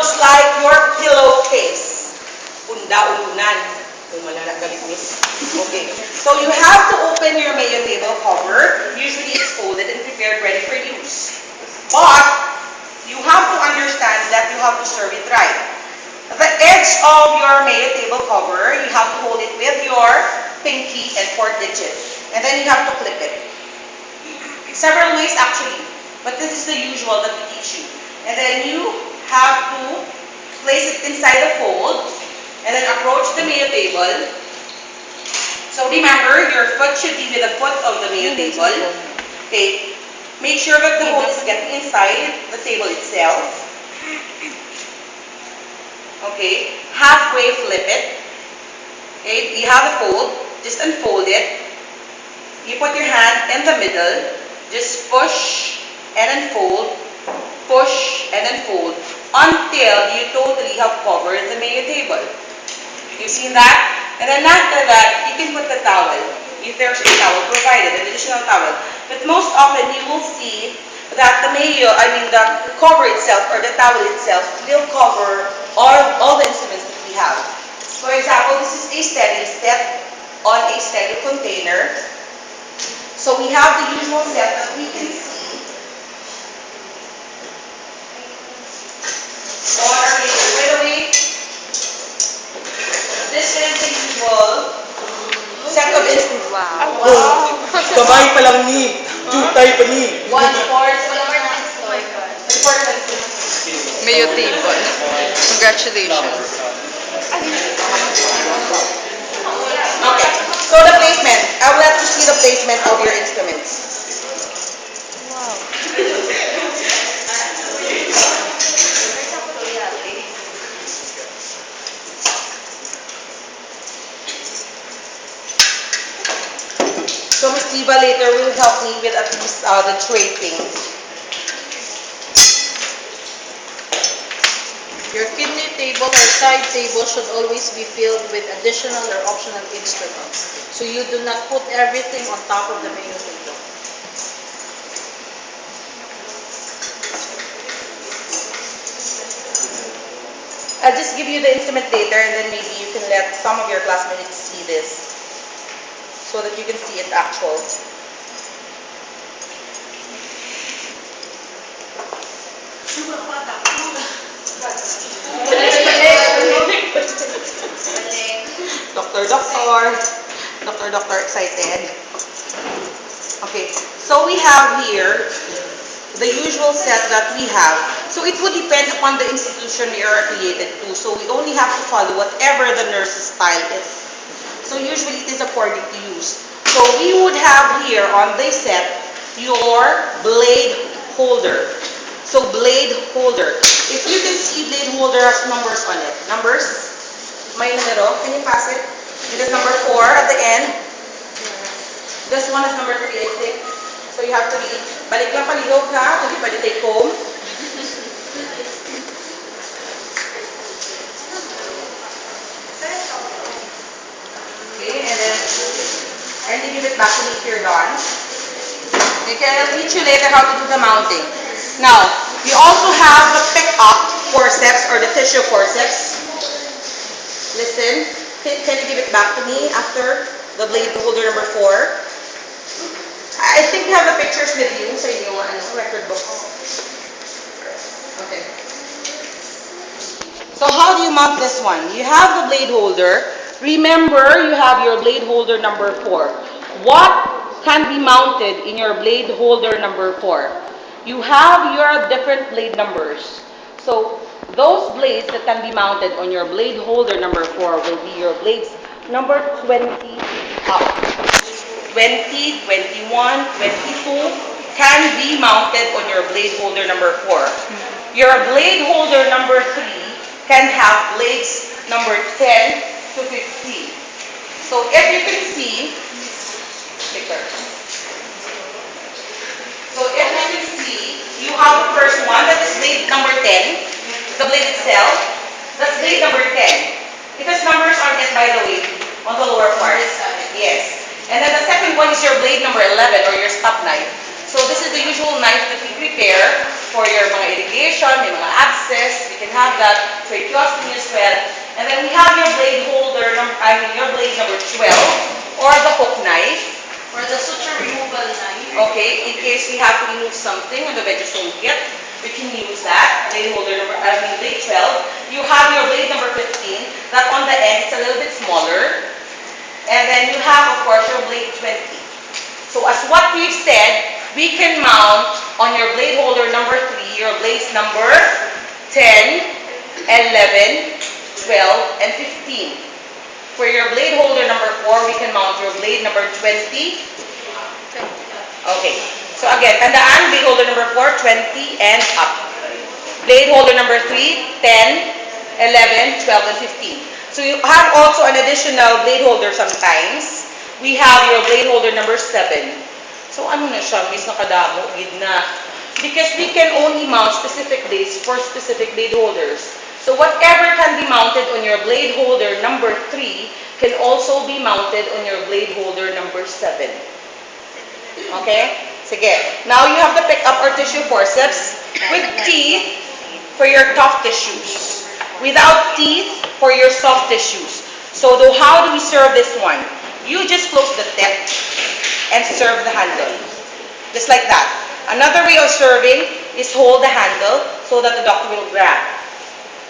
looks like your pillowcase. Unda-undunan. Kung malala galit miss. Okay. So you have to open your mayo table cover. Usually it's folded and prepared ready for use. But you have to understand that you have to serve it right. The edge of your mayo table cover, you have to hold it with your pinky and fourth digit. And then you have to clip it. Several ways actually, but this is the usual that we teach you. And then you have to place it inside the fold and then approach the mayo table. So remember, your foot should be with the foot of the mayo table. Okay. Make sure that the hole is getting inside the table itself. Okay. Halfway flip it. Okay. You have the fold. Just unfold it. You put your hand in the middle. Just push and unfold. Push and unfold until you totally have covered the mayo table. You've seen that? And then after that, you can put the towel. If there's a towel provided, an additional towel. But most often, you will see that the cover itself or the towel itself will cover all the instruments that we have. For example, this is a stereo set on a stereo container. So we have the usual set that we can see on our paper. By the way, this is the usual set of instruments. Wow. Kamay pa lang ni. Jutay pa ni. 1/4. Mayo table. Congratulations. Okay. So the placement. I would like to see the placement of your instruments. Wow. So Ms. Diva later will help me with at least the draping. Your kidney table or side table should always be filled with additional or optional instruments. So you do not put everything on top of the mayo table. I'll just give you the instrument later and then maybe you can let some of your classmates see this so that you can see it actual. Doctor, excited. Okay, so we have here the usual set that we have. So it would depend upon the institution you are affiliated to. So we only have to follow whatever the nurse's style is. So usually it is according to use. So we would have here on this set your blade holder. So blade holder. If you can see, blade holder has numbers on it. Numbers? May numero. Can you pass it? It is number 4 at the end. This one is number 3, I think. So you have to read. Balik lang palihog ha. Hindi pwede take home. Okay, and then give it back to me if you're done. Okay, I'll teach you later how to do the mounting. Now, you also have the pick-up forceps or the tissue forceps. Listen, can you give it back to me after the blade holder number 4? I think you have the pictures with you sa inyong record book. Okay. So how do you mount this one? You have the blade holder. Remember, you have your blade holder number 4. What can be mounted in your blade holder number 4? You have your different blade numbers. So those blades that can be mounted on your blade holder number 4 will be your blades number 20 up. 20, 21, 22 can be mounted on your blade holder number 4. Your blade holder number 3 can have blades number 10 to 15. So if you can see, so if you can see, you have the first one, that is blade number 10, the blade itself, that's blade number 10. It has numbers on it, by the way, on the lower part. Yes. And then the second one is your blade number 11 or your stop knife. So this is the usual knife that we prepare for your mga irrigation, may mga abscess, you can have that, tracheostomy as well. And then we have your blade holder, your blade number 12, or the hook knife. Or the suture removal knife. Okay, in case we have to remove something on the vegetable kit, we can use that. Blade holder blade 12. You have your blade number 15, that on the end it's a little bit smaller. And then you have, of course, your blade 20. So as what we've said, we can mount on your blade holder number 3, your blades number 10, 11, 12, and 15. For your blade holder number 4, we can mount your blade number 20. Okay. So again, tandaan, blade holder number 4, 20, and up. Blade holder number 3, 10, 11, 12, and 15. So you have also an additional blade holder sometimes. We have your blade holder number 7. So ano na siya, miss na kadamo, gidna. Because we can only mount specific blades for specific blade holders. So whatever can be mounted on your blade holder number 3 can also be mounted on your blade holder number 7. Okay? Sige. Now you have to pick up our tissue forceps with teeth for your tough tissues. Without teeth for your soft tissues. So how do we serve this one? You just close the tip and serve the handle. Just like that. Another way of serving is hold the handle so that the doctor will grab.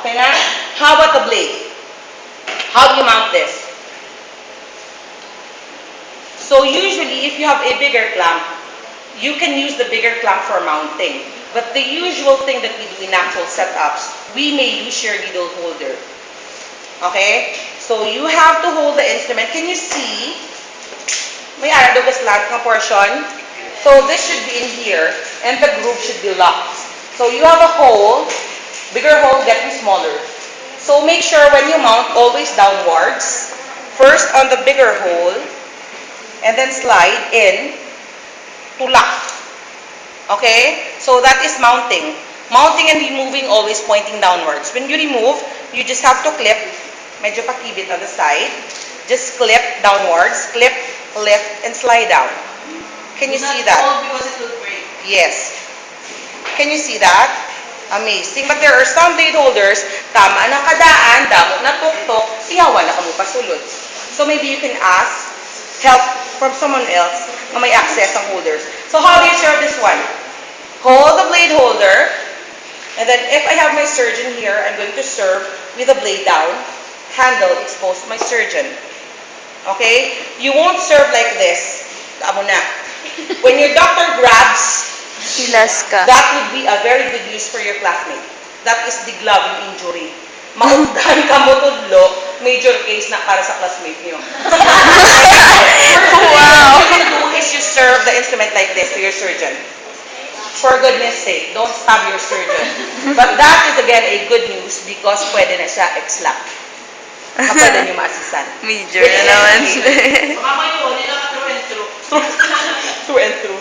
Okay na? How about the blade? How do you mount this? So usually, if you have a bigger clamp, you can use the bigger clamp for mounting. But the usual thing that we do in actual setups, we may use your needle holder. Okay? So you have to hold the instrument. Can you see? May aradogas lang ng portion. So this should be in here, and the groove should be locked. So you have a hole, bigger hole getting smaller. So make sure when you mount, always downwards. First on the bigger hole, and then slide in to lock. Okay? So that is mounting. Mounting and removing always pointing downwards. When you remove, you just have to clip, medyo pakibit on the side. Just clip downwards, clip, lift, and slide down. Can you see that? Not all because it will break. Yes. Can you see that? Amazing. But there are some blade holders, tama ng kadaan, damo na tuktok, siyawan na kamo pasulod. So maybe you can ask help from someone else na may access ang holders. So how do you serve this one? Hold the blade holder, and then if I have my surgeon here, I'm going to serve with the blade down, handle exposed to my surgeon. Okay? You won't serve like this. Amo na. When your doctor grabs, Hilas ka. that would be a very good use for your classmate. That is the gloving injury. Maundan ka mo tudlo, major case na para sa classmate niyo. Wow. What you do is you serve the instrument like this to your surgeon. For goodness sake, don't stab your surgeon. But that is again a good news because pwede na siya exlap. Pwede niyo maasisan. Major na naman. Mama yun, nila ka through and through. Through and through.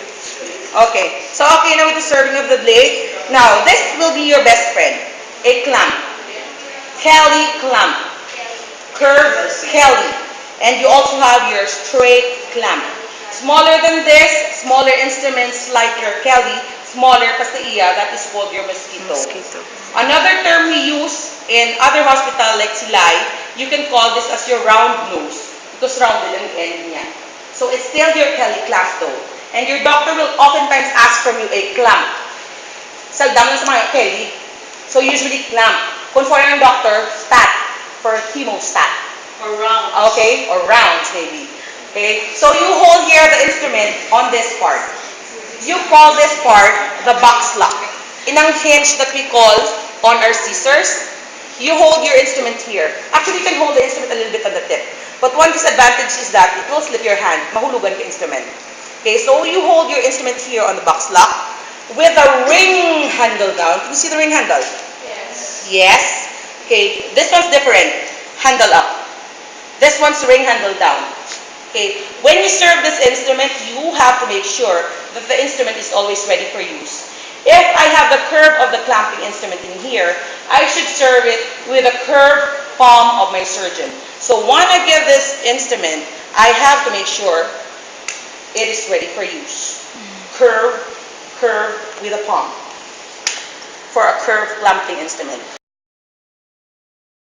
Okay. So, okay now with the serving of the blade. Now, this will be your best friend. A clamp. Kelly clamp. Curved Kelly. And you also have your straight clamp. Smaller than this, smaller instruments like your Kelly, smaller pasaiya, that is called your mosquito. Another term we use in other hospital like Silay, you can call this as your round nose because rounded ang end niya. So it's still your Kelly clamp though. And your doctor will oftentimes ask from you a clamp. Saldam lang sa mga Kelly. So usually clamp. Kung for yung doctor, stat for hemostat. Or round. Okay? Or rounds maybe. Okay? So you hold here the instrument on this part. You call this part the box lock. Inang hinge that we call on our scissors, you hold your instrument here. Actually, you can hold the instrument a little bit on the tip. But one disadvantage is that it will slip your hand. Mahulugan ka instrument. Okay, so you hold your instrument here on the box lock with a ring handle down. Can you see the ring handle? Yes. Yes. Okay, this one's different. Handle up. This one's ring handle down. Okay, when you serve this instrument, you have to make sure that the instrument is always ready for use. If I have the curve of the clamping instrument in here, I should serve it with a curved palm of my surgeon. So when I give this instrument, I have to make sure it is ready for use. Curve with a palm. for a curved clamping instrument.